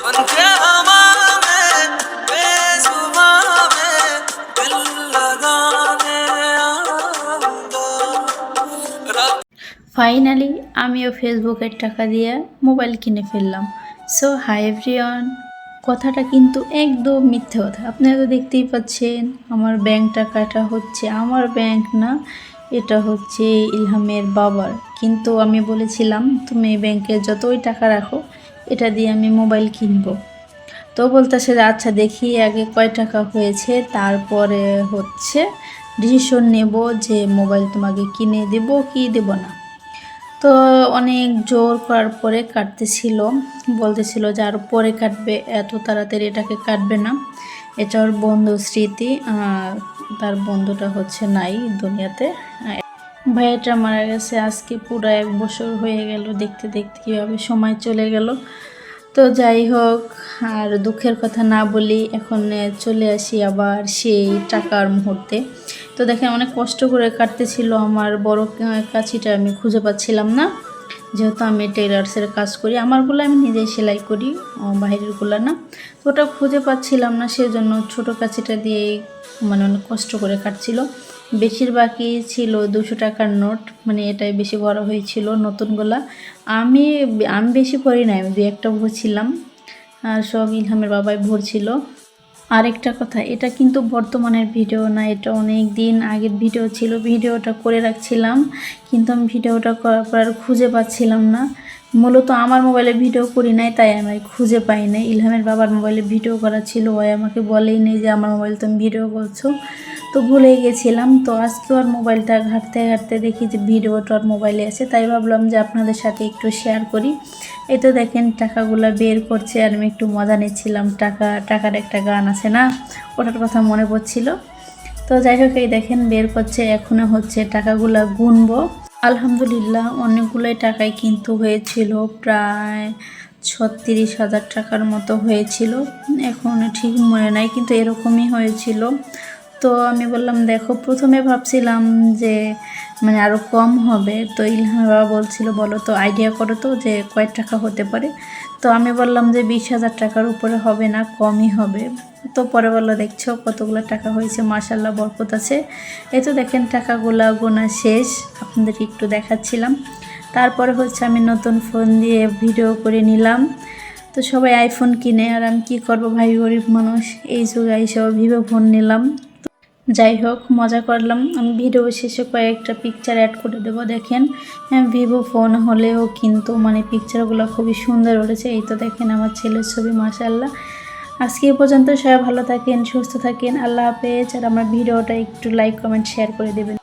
बनके हवा में बेजुबां में दिल लगाने आऊंगा। ফাইনালি আমিও ফেসবুকের টাকা দিয়ে মোবাইল কিনে ফেললাম। সো হাই এভরিওয়ান, কথাটা কিন্তু একদম মিথ্যে কথা। আপনারা তো দেখতেই পাচ্ছেন আমার ব্যাংক টাকাটা হচ্ছে আমার ব্যাংক না, এটা হচ্ছে ইলহামের বাবার। কিন্তু আমি বলেছিলাম তুমি ব্যাংকে যতই টাকা রাখো এটা দিয়ে আমি মোবাইল কিনবো। তো বলতেছে যে আচ্ছা দেখি আগে কয় টাকা হয়েছে, তারপরে হচ্ছে ডিসিশন নেব যে মোবাইল তোমাকে কিনে দেব কি দেব না। তো অনেক জোর করার পরে কাটতেছিল, বলতেছিল যে আরও পরে কাটবে, এত তাড়াতাড়ি এটাকে কাটবে না, এটা ওর বন্ধু স্মৃতি, তার বন্ধুটা হচ্ছে নাই দুনিয়াতে। ভাইয়াটা মারা গেছে আজকে পুরো 1 বছর হয়ে গেল, দেখতে দেখতে কীভাবে সময় চলে গেল। তো যাই হোক, আর দুঃখের কথা না বলি, এখন চলে আসি আবার সেই টাকার মুহূর্তে। তো দেখেন অনেক কষ্ট করে কাটতেছিল আমার বড় কাঁচিটা, আমি খুঁজে পাচ্ছিলাম না, যেহেতু আমি টেলার্সের কাজ করি, আমারগুলো আমি নিজেই সেলাই করি, বাইরেরগুলো না। তো ওটা খুঁজে পাচ্ছিলাম না, সেজন্য ছোট কাঁচিটা দিয়ে মানে অনেক কষ্ট করে কাটছিল। বেশিরভাগই ছিল 200 টাকার নোট, মানে এটাই বেশি বড় হয়েছিল নতুনগুলা। আমি আমি বেশি পড়ি নাই, আমি 2-1টা ভরছিলাম, আর সব ইলহামের বাবাই ভরছিল। আরেকটা কথা, এটা কিন্তু বর্তমানের ভিডিও না, এটা অনেক দিন আগের ভিডিও ছিল। ভিডিওটা করে রাখছিলাম, কিন্তু আমি ভিডিওটা করার পর আর খুঁজে পাচ্ছিলাম না। মূলত আমার মোবাইলে ভিডিও করি নাই, তাই আমি খুঁজে পাই নাই। ইলহামের বাবার মোবাইলে ভিডিও করা ছিল, ওই আমাকে বলেই নেই যে আমার মোবাইল তুমি ভিডিও করছো, তো ভুলে গেছিলাম। তো আজকে ওর মোবাইলটা ঘাঁটতে ঘাঁটতে দেখি যে ভিডিওটা ওর মোবাইলে আছে, তাই ভাবলাম যে আপনাদের সাথে একটু শেয়ার করি। এই তো দেখেন টাকাগুলো বের করছে, আর আমি একটু মজা নিচ্ছিলাম। টাকার একটা গান আছে না, ওটার কথা মনে পড়ছিল। তো যাই হোক, এই দেখেন বের করছে, এখনও হচ্ছে টাকাগুলো গুনবো। আলহামদুলিল্লাহ অনেকগুলোই টাকাই কিন্তু হয়েছিল, প্রায় 36,000 টাকার মতো হয়েছিল, এখন ঠিক মনে নাই, কিন্তু এরকমই হয়েছিল। তো আমি বললাম দেখো, প্রথমে ভাবছিলাম যে মানে আরও কম হবে, তো ইলহামের বাবা বলছিল বলো তো আইডিয়া করো তো যে কয় টাকা হতে পারে। তো আমি বললাম যে 20,000 টাকার উপরে হবে না, কমই হবে। তো পরে বললো দেখছো কতগুলো টাকা হয়েছে, মাশাল্লাহ বরকত আছে। এই তো দেখেন টাকাগুলা গোনা শেষ, আপনাদেরকে একটু দেখাচ্ছিলাম। তারপরে হচ্ছে আমি নতুন ফোন দিয়ে ভিডিও করে নিলাম। তো সবাই আইফোন কিনে, আর আমি কী করবো ভাই, গরিব মানুষ, এই যুগে এইসব ভিভো ফোন নিলাম। যাই হোক মজা করলাম। আমি ভিডিও শেষে কয়েকটা পিকচার অ্যাড করে দেবো, দেখেন ভিভো ফোন হলেও কিন্তু মানে পিকচারগুলো খুবই সুন্দর উঠেছে। এই তো দেখেন আমার ছেলের ছবি, মাশাআল্লাহ। আজকে এ পর্যন্ত, সবাই ভালো থাকেন, সুস্থ থাকেন, আল্লাহ হাফেজ। আর আমার ভিডিওটা একটু লাইক কমেন্ট শেয়ার করে দেবেন।